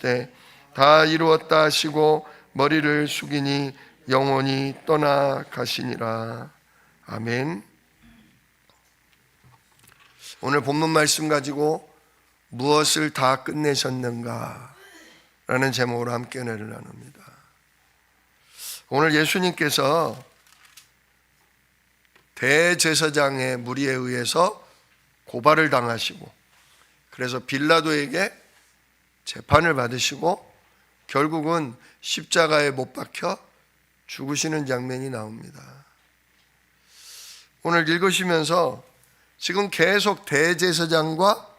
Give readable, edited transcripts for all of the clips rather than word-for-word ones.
때 다 이루었다 하시고 머리를 숙이니 영원히 떠나가시니라. 아멘. 오늘 본문 말씀 가지고 무엇을 다 끝내셨는가 라는 제목으로 함께 은혜를 나눕니다. 오늘 예수님께서 대제사장의 무리에 의해서 고발을 당하시고, 그래서 빌라도에게 재판을 받으시고 결국은 십자가에 못 박혀 죽으시는 장면이 나옵니다. 오늘 읽으시면서 지금 계속 대제사장과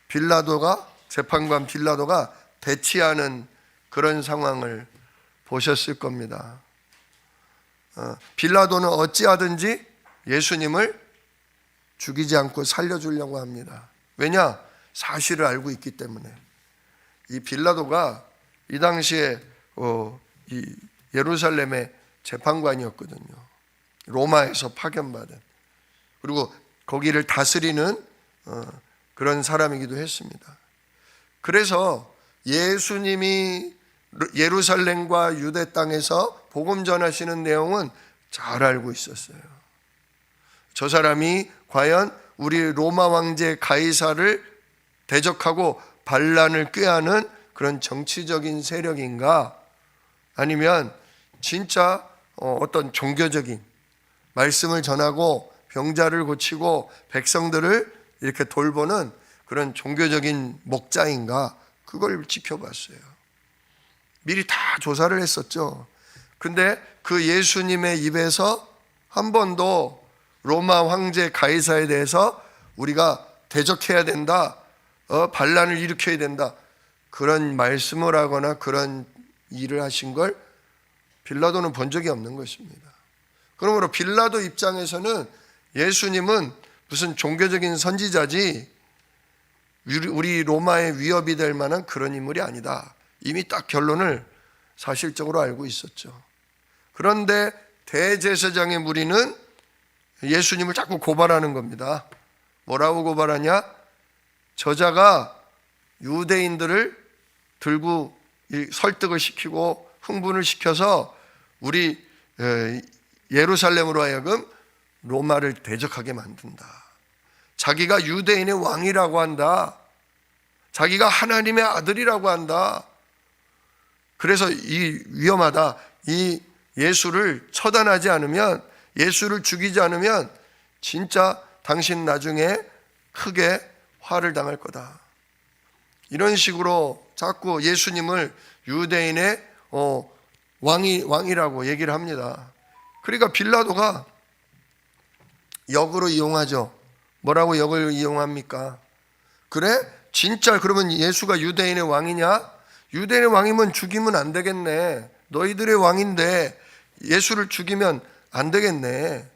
빌라도가, 재판관 빌라도가 대치하는 그런 상황을 보셨을 겁니다. 빌라도는 어찌하든지 예수님을 죽이지 않고 살려주려고 합니다. 왜냐? 사실을 알고 있기 때문에. 이 빌라도가 이 당시에 이 예루살렘의 재판관이었거든요. 로마에서 파견받은, 그리고 거기를 다스리는 그런 사람이기도 했습니다. 그래서 예수님이 예루살렘과 유대 땅에서 복음 전하시는 내용은 잘 알고 있었어요. 저 사람이 과연 우리 로마 왕제 가이사를 대적하고 반란을 꾀하는 그런 정치적인 세력인가, 아니면 진짜 어떤 종교적인 말씀을 전하고 병자를 고치고 백성들을 이렇게 돌보는 그런 종교적인 목자인가, 그걸 지켜봤어요. 미리 다 조사를 했었죠. 근데 그 예수님의 입에서 한 번도 로마 황제 가이사에 대해서 우리가 대적해야 된다, 반란을 일으켜야 된다, 그런 말씀을 하거나 그런 일을 하신 걸 빌라도는 본 적이 없는 것입니다. 그러므로 빌라도 입장에서는 예수님은 무슨 종교적인 선지자지 우리 로마의 위협이 될 만한 그런 인물이 아니다, 이미 딱 결론을 사실적으로 알고 있었죠. 그런데 대제사장의 무리는 예수님을 자꾸 고발하는 겁니다. 뭐라고 고발하냐? 저자가 유대인들을 들고 설득을 시키고 흥분을 시켜서 우리 예루살렘으로 하여금 로마를 대적하게 만든다. 자기가 유대인의 왕이라고 한다. 자기가 하나님의 아들이라고 한다. 그래서 이 위험하다. 이 예수를 처단하지 않으면, 예수를 죽이지 않으면 진짜 당신 나중에 크게 화를 당할 거다. 이런 식으로 자꾸 예수님을 유대인의 왕이라고 얘기를 합니다. 그러니까 빌라도가 역으로 이용하죠. 뭐라고 역을 이용합니까? 그래? 진짜 그러면 예수가 유대인의 왕이냐? 유대인의 왕이면 죽이면 안 되겠네. 너희들의 왕인데 예수를 죽이면 안 되겠네.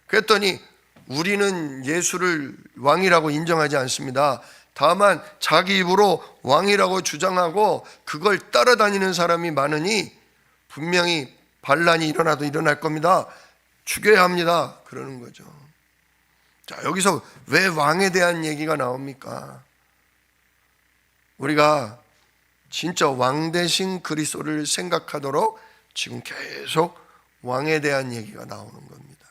그랬더니 우리는 예수를 왕이라고 인정하지 않습니다. 다만 자기 입으로 왕이라고 주장하고 그걸 따라다니는 사람이 많으니 분명히 반란이 일어나도 일어날 겁니다. 죽여야 합니다. 그러는 거죠. 자, 여기서 왜 왕에 대한 얘기가 나옵니까? 우리가 진짜 왕 대신 그리스도를 생각하도록 지금 계속 왕에 대한 얘기가 나오는 겁니다.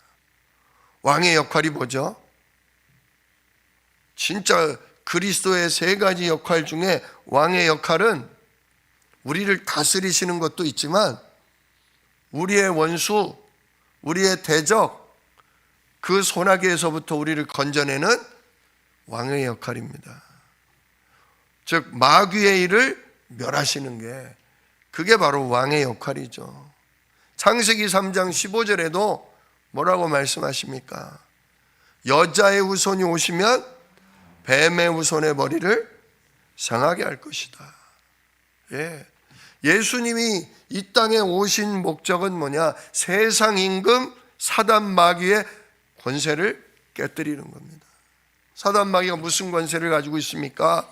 왕의 역할이 뭐죠? 진짜 그리스도의 세 가지 역할 중에 왕의 역할은 우리를 다스리시는 것도 있지만 우리의 원수, 우리의 대적, 그 소나기에서부터 우리를 건져내는 왕의 역할입니다. 즉 마귀의 일을 멸하시는 게, 그게 바로 왕의 역할이죠. 창세기 3장 15절에도 뭐라고 말씀하십니까? 여자의 후손이 오시면 뱀의 후손의 머리를 상하게 할 것이다. 예수님이 이 땅에 오신 목적은 뭐냐? 세상 임금 사단 마귀의 권세를 깨뜨리는 겁니다. 사단 마귀가 무슨 권세를 가지고 있습니까?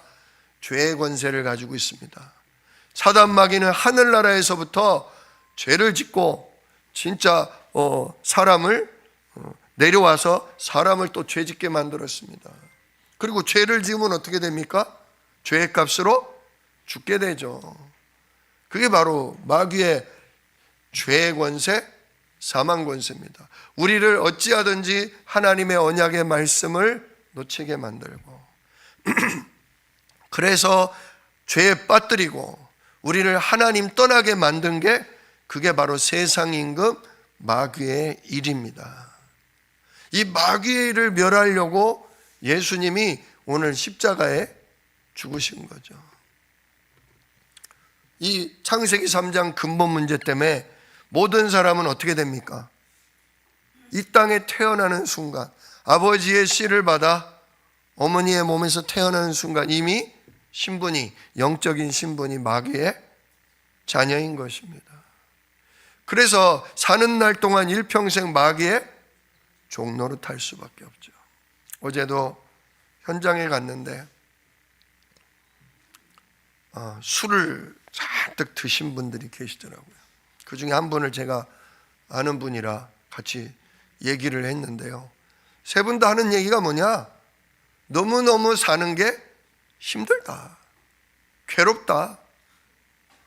죄의 권세를 가지고 있습니다. 사단 마귀는 하늘나라에서부터 죄를 짓고 진짜 사람을 내려와서 사람을 또 죄짓게 만들었습니다. 그리고 죄를 지으면 어떻게 됩니까? 죄의 값으로 죽게 되죠. 그게 바로 마귀의 죄의 권세, 사망 권세입니다. 우리를 어찌하든지 하나님의 언약의 말씀을 놓치게 만들고 그래서 죄에 빠뜨리고 우리를 하나님 떠나게 만든 게 그게 바로 세상 임금 마귀의 일입니다. 이 마귀를 멸하려고 예수님이 오늘 십자가에 죽으신 거죠. 이 창세기 3장 근본 문제 때문에 모든 사람은 어떻게 됩니까? 이 땅에 태어나는 순간 아버지의 씨를 받아 어머니의 몸에서 태어나는 순간 이미 신분이, 영적인 신분이 마귀의 자녀인 것입니다. 그래서 사는 날 동안 일평생 마귀의 종노릇 할 수밖에 없죠. 어제도 현장에 갔는데 술을 잔뜩 드신 분들이 계시더라고요. 그 중에 한 분을 제가 아는 분이라 같이 얘기를 했는데요. 세 분 다 하는 얘기가 뭐냐? 너무너무 사는 게 힘들다, 괴롭다.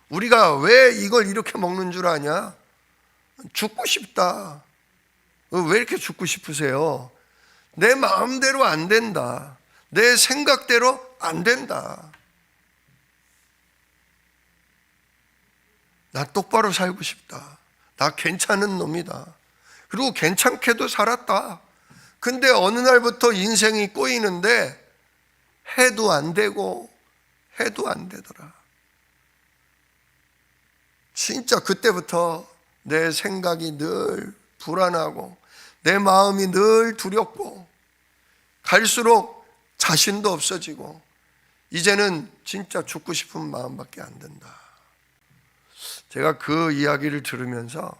우리가 왜 이걸 이렇게 먹는 줄 아냐? 죽고 싶다. 왜 이렇게 죽고 싶으세요? 내 마음대로 안 된다. 내 생각대로 안 된다. 나 똑바로 살고 싶다. 나 괜찮은 놈이다. 그리고 괜찮게도 살았다. 근데 어느 날부터 인생이 꼬이는데 해도 안 되고 해도 안 되더라. 진짜 그때부터 내 생각이 늘 불안하고 내 마음이 늘 두렵고 갈수록 자신도 없어지고 이제는 진짜 죽고 싶은 마음밖에 안 든다. 제가 그 이야기를 들으면서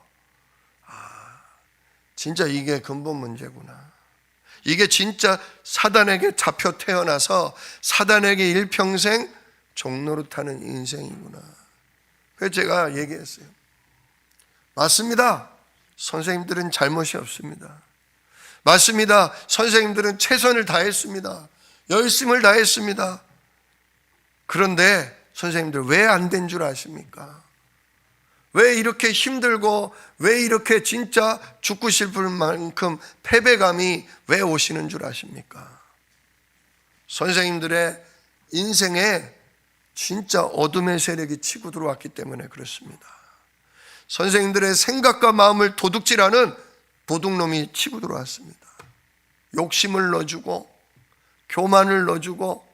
진짜 이게 근본 문제구나. 이게 진짜 사단에게 잡혀 태어나서 사단에게 일평생 종노릇하는 인생이구나. 그래서 제가 얘기했어요. 맞습니다. 선생님들은 잘못이 없습니다. 맞습니다. 선생님들은 최선을 다했습니다. 열심을 다했습니다. 그런데 선생님들 왜 안 된 줄 아십니까? 왜 이렇게 힘들고 왜 이렇게 진짜 죽고 싶을 만큼 패배감이 왜 오시는 줄 아십니까? 선생님들의 인생에 진짜 어둠의 세력이 치고 들어왔기 때문에 그렇습니다. 선생님들의 생각과 마음을 도둑질하는 도둑놈이 치고 들어왔습니다. 욕심을 넣어주고 교만을 넣어주고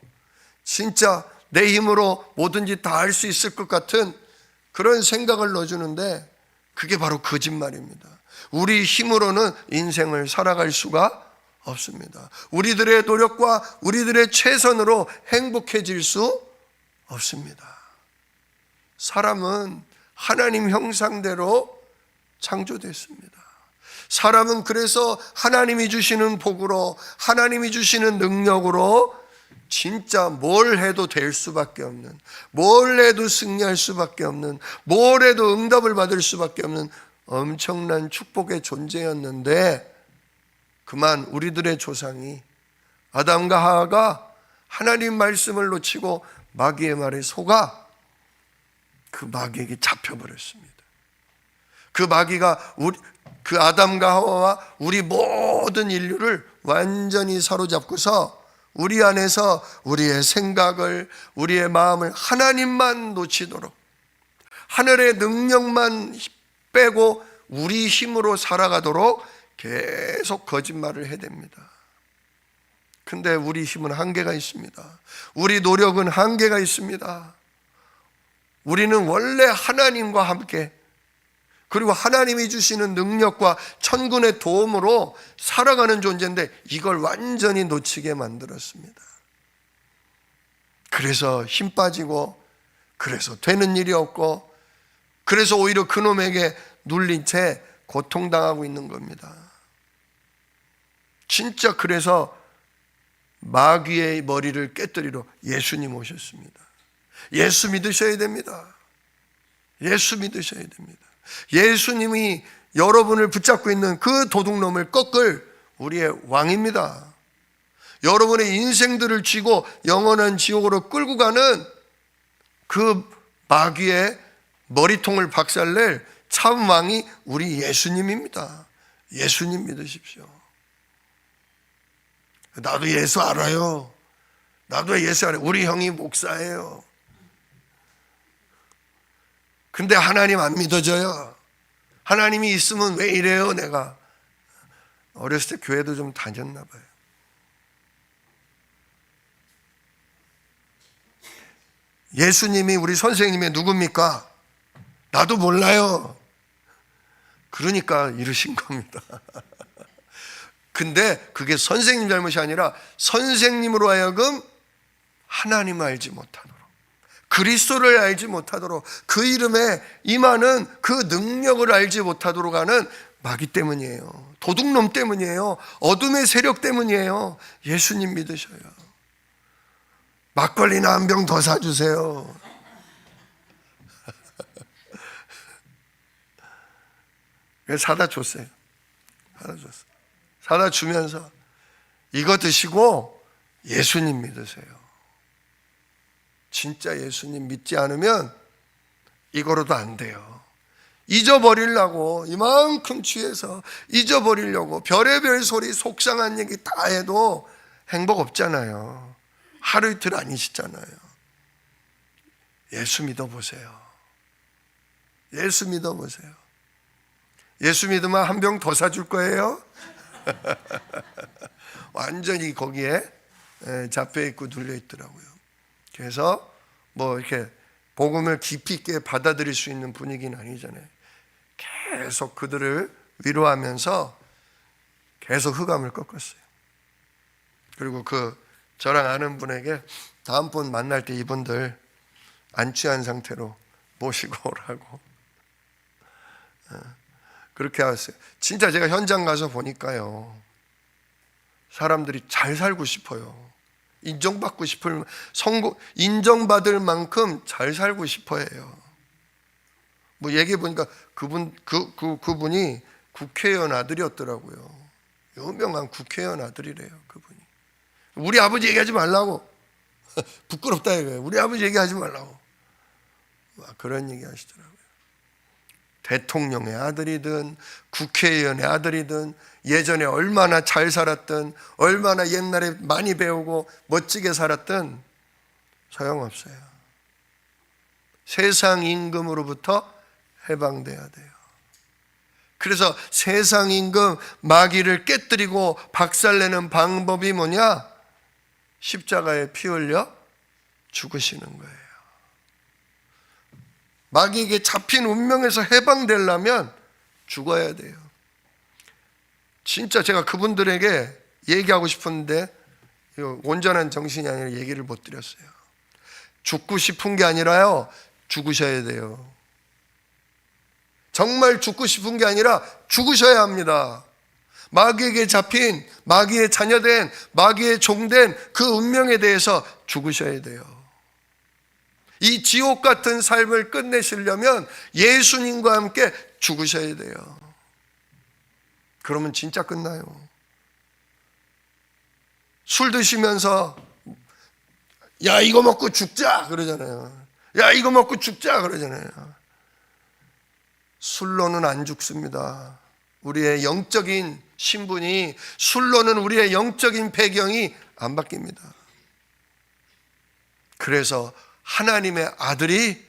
진짜 내 힘으로 뭐든지 다 할 수 있을 것 같은 그런 생각을 넣어주는데 그게 바로 거짓말입니다. 우리 힘으로는 인생을 살아갈 수가 없습니다. 우리들의 노력과 우리들의 최선으로 행복해질 수 없습니다. 사람은 하나님 형상대로 창조됐습니다. 사람은 그래서 하나님이 주시는 복으로 하나님이 주시는 능력으로 진짜 뭘 해도 될 수밖에 없는, 뭘 해도 승리할 수밖에 없는, 뭘 해도 응답을 받을 수밖에 없는 엄청난 축복의 존재였는데 그만 우리들의 조상이 아담과 하와가 하나님 말씀을 놓치고 마귀의 말에 속아 그 마귀에게 잡혀버렸습니다. 그 마귀가 그 아담과 하와와 우리 모든 인류를 완전히 사로잡고서 우리 안에서 우리의 생각을, 우리의 마음을 하나님만 놓치도록 하늘의 능력만 빼고 우리 힘으로 살아가도록 계속 거짓말을 해댑니다. 근데 우리 힘은 한계가 있습니다. 우리 노력은 한계가 있습니다. 우리는 원래 하나님과 함께 그리고 하나님이 주시는 능력과 천군의 도움으로 살아가는 존재인데 이걸 완전히 놓치게 만들었습니다. 그래서 힘 빠지고 그래서 되는 일이 없고 그래서 오히려 그놈에게 눌린 채 고통당하고 있는 겁니다. 진짜 그래서 마귀의 머리를 깨뜨리러 예수님 오셨습니다. 예수 믿으셔야 됩니다. 예수 믿으셔야 됩니다. 예수님이 여러분을 붙잡고 있는 그 도둑놈을 꺾을 우리의 왕입니다. 여러분의 인생들을 쥐고 영원한 지옥으로 끌고 가는 그 마귀의 머리통을 박살낼 참 왕이 우리 예수님입니다. 예수님 믿으십시오. 나도 예수 알아요. 나도 예수 알아요. 우리 형이 목사예요. 근데 하나님 안 믿어져요. 하나님이 있으면 왜 이래요 내가. 어렸을 때 교회도 좀 다녔나 봐요. 예수님이 우리 선생님의 누굽니까? 나도 몰라요. 그러니까 이러신 겁니다. 근데 그게 선생님 잘못이 아니라 선생님으로 하여금 하나님을 알지 못하도록, 그리스도를 알지 못하도록, 그 이름에 임하는 그 능력을 알지 못하도록 하는 마귀 때문이에요. 도둑놈 때문이에요. 어둠의 세력 때문이에요. 예수님 믿으셔요. 막걸리나 한 병 더 사주세요. 사다 줬어요. 사다 주면서 이거 드시고 예수님 믿으세요. 진짜 예수님 믿지 않으면 이거로도 안 돼요. 잊어버리려고 이만큼 취해서 잊어버리려고 별의별 소리 속상한 얘기 다 해도 행복 없잖아요. 하루 이틀 아니시잖아요. 예수 믿어보세요. 예수 믿어보세요. 예수 믿으면 한 병 더 사줄 거예요. 완전히 거기에 잡혀있고 눌려있더라고요. 그래서 뭐 이렇게 복음을 깊이 있게 받아들일 수 있는 분위기는 아니잖아요. 계속 그들을 위로하면서 계속 흑암을 꺾었어요. 그리고 저랑 아는 분에게 다음번 만날 때 이분들 안 취한 상태로 모시고 오라고 그렇게 하셨어요. 진짜 제가 현장 가서 보니까요, 사람들이 잘 살고 싶어요. 인정받고 싶을, 인정받을 만큼 잘 살고 싶어 해요. 뭐 얘기해 보니까 그분이 국회의원 아들이었더라고요. 유명한 국회의원 아들이래요, 그분이. 우리 아버지 얘기하지 말라고. 부끄럽다 이거예요. 우리 아버지 얘기하지 말라고. 그런 얘기 하시더라고요. 대통령의 아들이든 국회의원의 아들이든 예전에 얼마나 잘 살았든 얼마나 옛날에 많이 배우고 멋지게 살았든 소용없어요. 세상 임금으로부터 해방돼야 돼요. 그래서 세상 임금 마귀를 깨뜨리고 박살내는 방법이 뭐냐? 십자가에 피 흘려 죽으시는 거예요. 마귀에게 잡힌 운명에서 해방되려면 죽어야 돼요. 진짜 제가 그분들에게 얘기하고 싶은데 온전한 정신이 아니라 얘기를 못 드렸어요. 죽고 싶은 게 아니라요, 죽으셔야 돼요. 정말 죽고 싶은 게 아니라 죽으셔야 합니다. 마귀에게 잡힌, 마귀의 자녀된, 마귀의 종된 그 운명에 대해서 죽으셔야 돼요. 이 지옥 같은 삶을 끝내시려면 예수님과 함께 죽으셔야 돼요. 그러면 진짜 끝나요. 술 드시면서 야 이거 먹고 죽자 그러잖아요. 야 이거 먹고 죽자 그러잖아요. 술로는 안 죽습니다. 우리의 영적인 신분이, 술로는 우리의 영적인 배경이 안 바뀝니다. 그래서 하나님의 아들이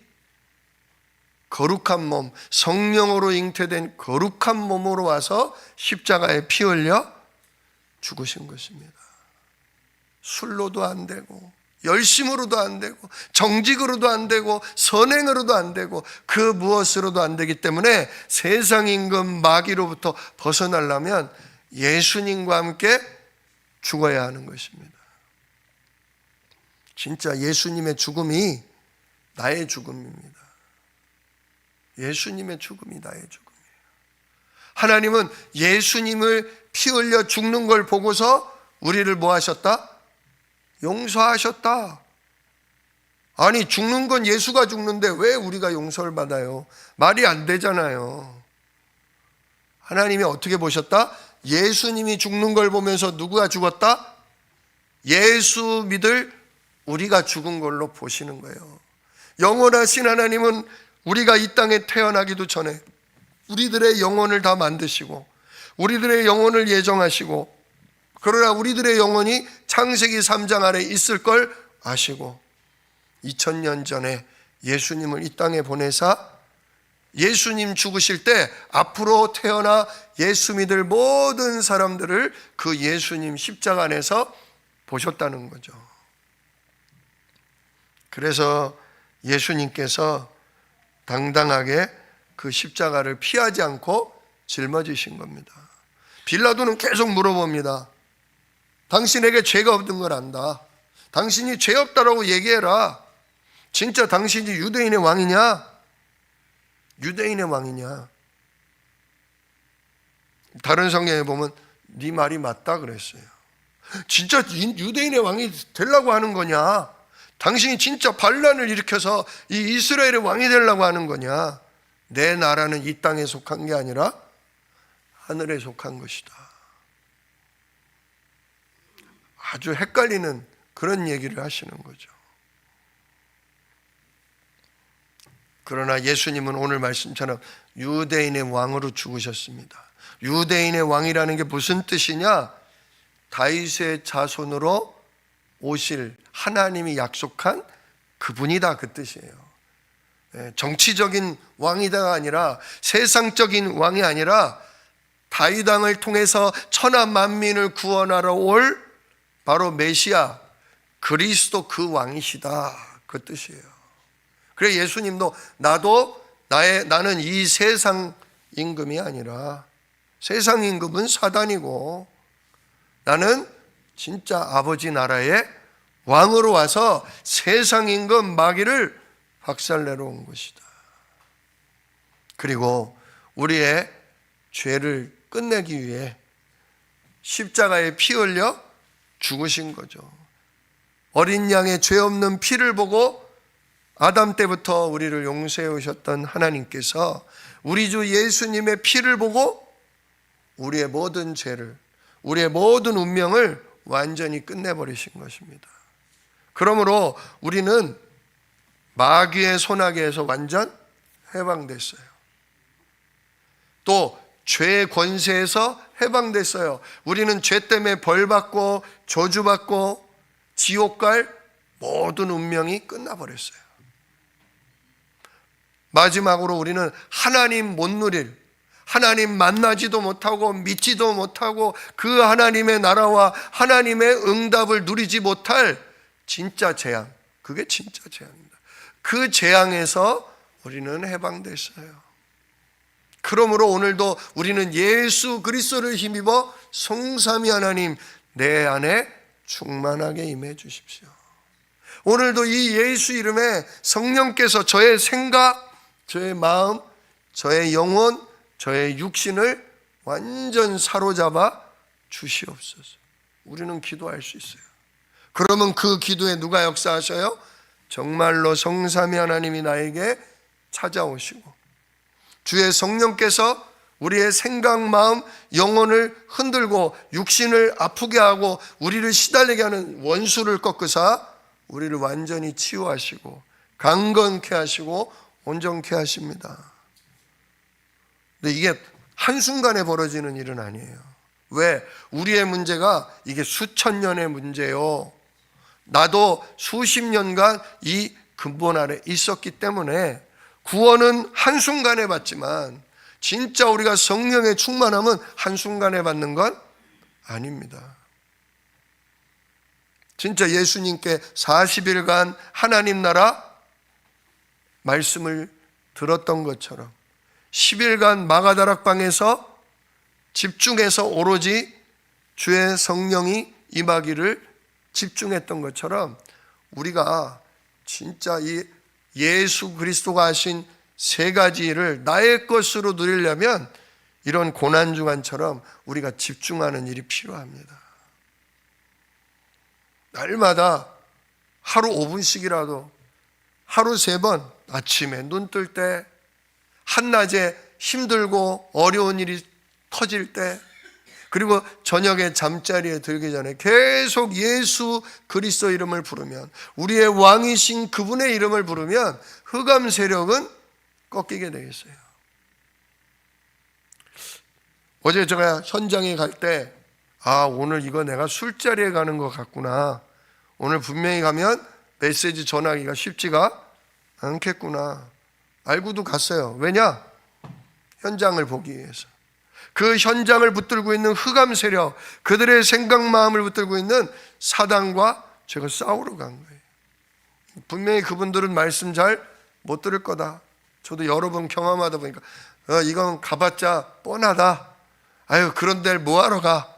거룩한 몸, 성령으로 잉태된 거룩한 몸으로 와서 십자가에 피 흘려 죽으신 것입니다. 술로도 안 되고 열심으로도 안 되고 정직으로도 안 되고 선행으로도 안 되고 그 무엇으로도 안 되기 때문에 세상 임금 마귀로부터 벗어나려면 예수님과 함께 죽어야 하는 것입니다. 진짜 예수님의 죽음이 나의 죽음입니다. 예수님의 죽음이 나의 죽음이에요. 하나님은 예수님을 피 흘려 죽는 걸 보고서 우리를 뭐 하셨다? 용서하셨다. 아니 죽는 건 예수가 죽는데 왜 우리가 용서를 받아요? 말이 안 되잖아요. 하나님이 어떻게 보셨다? 예수님이 죽는 걸 보면서 누구가 죽었다? 예수 믿을 우리가 죽은 걸로 보시는 거예요. 영원하신 하나님은 우리가 이 땅에 태어나기도 전에 우리들의 영혼을 다 만드시고 우리들의 영혼을 예정하시고, 그러나 우리들의 영혼이 창세기 3장 아래 있을 걸 아시고 2000년 전에 예수님을 이 땅에 보내사 예수님 죽으실 때 앞으로 태어나 예수 믿을 모든 사람들을 그 예수님 십자가 안에서 보셨다는 거죠. 그래서 예수님께서 당당하게 그 십자가를 피하지 않고 짊어지신 겁니다. 빌라도는 계속 물어봅니다. 당신에게 죄가 없는 걸 안다. 당신이 죄 없다라고 얘기해라. 진짜 당신이 유대인의 왕이냐? 유대인의 왕이냐? 다른 성경에 보면 네 말이 맞다 그랬어요. 진짜 유대인의 왕이 되려고 하는 거냐? 당신이 진짜 반란을 일으켜서 이 이스라엘의 왕이 되려고 하는 거냐? 내 나라는 이 땅에 속한 게 아니라 하늘에 속한 것이다. 아주 헷갈리는 그런 얘기를 하시는 거죠. 그러나 예수님은 오늘 말씀처럼 유대인의 왕으로 죽으셨습니다. 유대인의 왕이라는 게 무슨 뜻이냐? 다윗의 자손으로 오실 하나님이 약속한 그분이다, 그 뜻이에요. 정치적인 왕이다가 아니라, 세상적인 왕이 아니라 다윗 왕을 통해서 천하 만민을 구원하러 올 바로 메시아 그리스도 그 왕이시다, 그 뜻이에요. 그래 예수님도 나는 이 세상 임금이 아니라, 세상 임금은 사단이고 나는 진짜 아버지 나라의 왕으로 와서 세상 임금 마귀를 박살내러 온 것이다. 그리고 우리의 죄를 끝내기 위해 십자가에 피 흘려 죽으신 거죠. 어린 양의 죄 없는 피를 보고 아담 때부터 우리를 용서해 오셨던 하나님께서 우리 주 예수님의 피를 보고 우리의 모든 죄를, 우리의 모든 운명을 완전히 끝내버리신 것입니다. 그러므로 우리는 마귀의 손아귀에서 완전 해방됐어요. 또 죄의 권세에서 해방됐어요. 우리는 죄 때문에 벌받고 저주받고 지옥 갈 모든 운명이 끝나버렸어요. 마지막으로 우리는 하나님 못 누릴, 하나님 만나지도 못하고 믿지도 못하고 그 하나님의 나라와 하나님의 응답을 누리지 못할 진짜 재앙, 그게 진짜 재앙입니다. 그 재앙에서 우리는 해방됐어요. 그러므로 오늘도 우리는 예수 그리스도를 힘입어 성삼위 하나님 내 안에 충만하게 임해 주십시오. 오늘도 이 예수 이름에 성령께서 저의 생각, 저의 마음, 저의 영혼, 저의 육신을 완전 사로잡아 주시옵소서. 우리는 기도할 수 있어요. 그러면 그 기도에 누가 역사하셔요? 정말로 성삼위 하나님이 나에게 찾아오시고 주의 성령께서 우리의 생각, 마음, 영혼을 흔들고 육신을 아프게 하고 우리를 시달리게 하는 원수를 꺾으사 우리를 완전히 치유하시고 강건케 하시고 온전케 하십니다. 근데 이게 한순간에 벌어지는 일은 아니에요. 왜? 우리의 문제가 이게 수천 년의 문제요. 나도 수십 년간 이 근본 아래 있었기 때문에 구원은 한순간에 받지만 진짜 우리가 성령의 충만함은 한순간에 받는 건 아닙니다. 진짜 예수님께 40일간 하나님 나라 말씀을 들었던 것처럼 10일간 마가다락방에서 집중해서 오로지 주의 성령이 임하기를 집중했던 것처럼 우리가 진짜 이 예수 그리스도가 하신 세 가지를 나의 것으로 누리려면 이런 고난주간처럼 우리가 집중하는 일이 필요합니다. 날마다 하루 5분씩이라도 하루 3번 아침에 눈 뜰 때, 한낮에 힘들고 어려운 일이 터질 때, 그리고 저녁에 잠자리에 들기 전에 계속 예수 그리스도 이름을 부르면, 우리의 왕이신 그분의 이름을 부르면 흑암 세력은 꺾이게 되겠어요. 어제 제가 현장에 갈 때 오늘 이거 내가 술자리에 가는 것 같구나, 오늘 분명히 가면 메시지 전하기가 쉽지가 않겠구나 알고도 갔어요. 왜냐? 현장을 보기 위해서. 그 현장을 붙들고 있는 흑암 세력, 그들의 생각 마음을 붙들고 있는 사단과 제가 싸우러 간 거예요. 분명히 그분들은 말씀 잘 못 들을 거다. 저도 여러 번 경험하다 보니까 이건 가봤자 뻔하다. 그런 데를 뭐하러 가?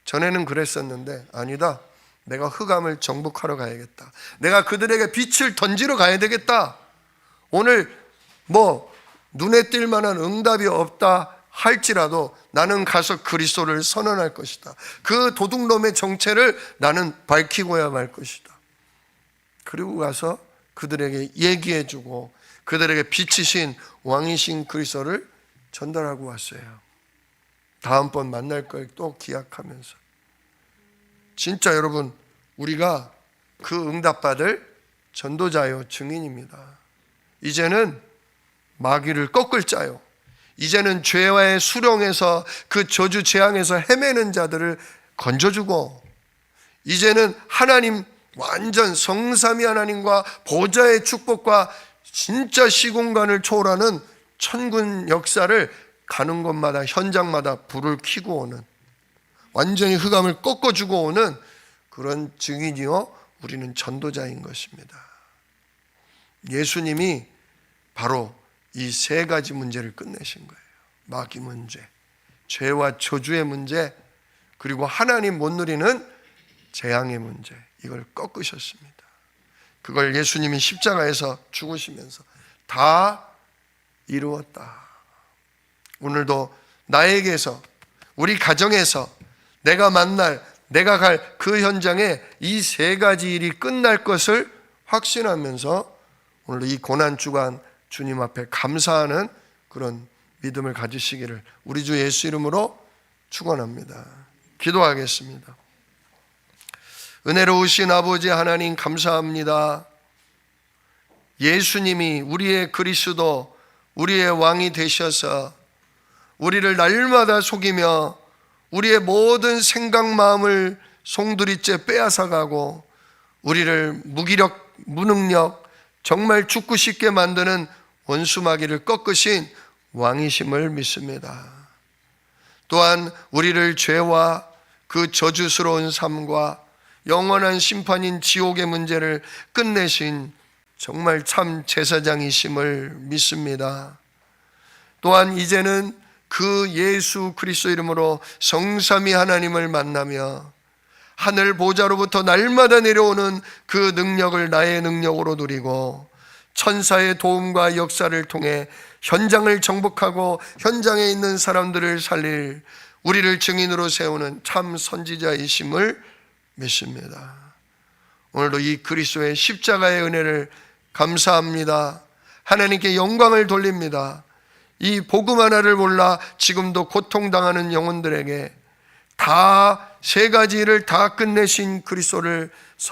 전에는 그랬었는데 아니다. 내가 흑암을 정복하러 가야겠다. 내가 그들에게 빛을 던지러 가야 되겠다. 오늘 눈에 띌 만한 응답이 없다 할지라도 나는 가서 그리스도를 선언할 것이다. 그 도둑놈의 정체를 나는 밝히고야 말 것이다. 그리고 가서 그들에게 얘기해주고 그들에게 빛이신 왕이신 그리스도를 전달하고 왔어요. 다음번 만날 걸 또 기약하면서. 진짜 여러분, 우리가 그 응답받을 전도자요, 증인입니다. 이제는 마귀를 꺾을 자요, 이제는 죄와의 수렁에서 그 저주 재앙에서 헤매는 자들을 건져주고, 이제는 하나님 완전 성삼위 하나님과 보좌의 축복과 진짜 시공간을 초월하는 천군 역사를 가는 곳마다 현장마다 불을 켜고 오는, 완전히 흑암을 꺾어주고 오는 그런 증인이요, 우리는 전도자인 것입니다. 예수님이 바로 이 세 가지 문제를 끝내신 거예요. 마귀 문제, 죄와 저주의 문제, 그리고 하나님 못 누리는 재앙의 문제, 이걸 꺾으셨습니다. 그걸 예수님이 십자가에서 죽으시면서 다 이루었다. 오늘도 나에게서, 우리 가정에서, 내가 만날, 내가 갈 그 현장에 이 세 가지 일이 끝날 것을 확신하면서 오늘도 이 고난주간 주님 앞에 감사하는 그런 믿음을 가지시기를 우리 주 예수 이름으로 축원합니다. 기도하겠습니다. 은혜로우신 아버지 하나님, 감사합니다. 예수님이 우리의 그리스도, 우리의 왕이 되셔서 우리를 날마다 속이며 우리의 모든 생각 마음을 송두리째 빼앗아가고 우리를 무기력, 무능력, 정말 죽고 싶게 만드는 원수 마귀를 꺾으신 왕이심을 믿습니다. 또한 우리를 죄와 그 저주스러운 삶과 영원한 심판인 지옥의 문제를 끝내신 정말 참 제사장이심을 믿습니다. 또한 이제는 그 예수 그리스도 이름으로 성삼위 하나님을 만나며 하늘 보좌로부터 날마다 내려오는 그 능력을 나의 능력으로 누리고 천사의 도움과 역사를 통해 현장을 정복하고 현장에 있는 사람들을 살릴 우리를 증인으로 세우는 참 선지자이심을 믿습니다. 오늘도 이 그리스도의 십자가의 은혜를 감사합니다. 하나님께 영광을 돌립니다. 이 복음 하나를 몰라 지금도 고통당하는 영혼들에게 다 세 가지 일을 다 끝내신 그리스도를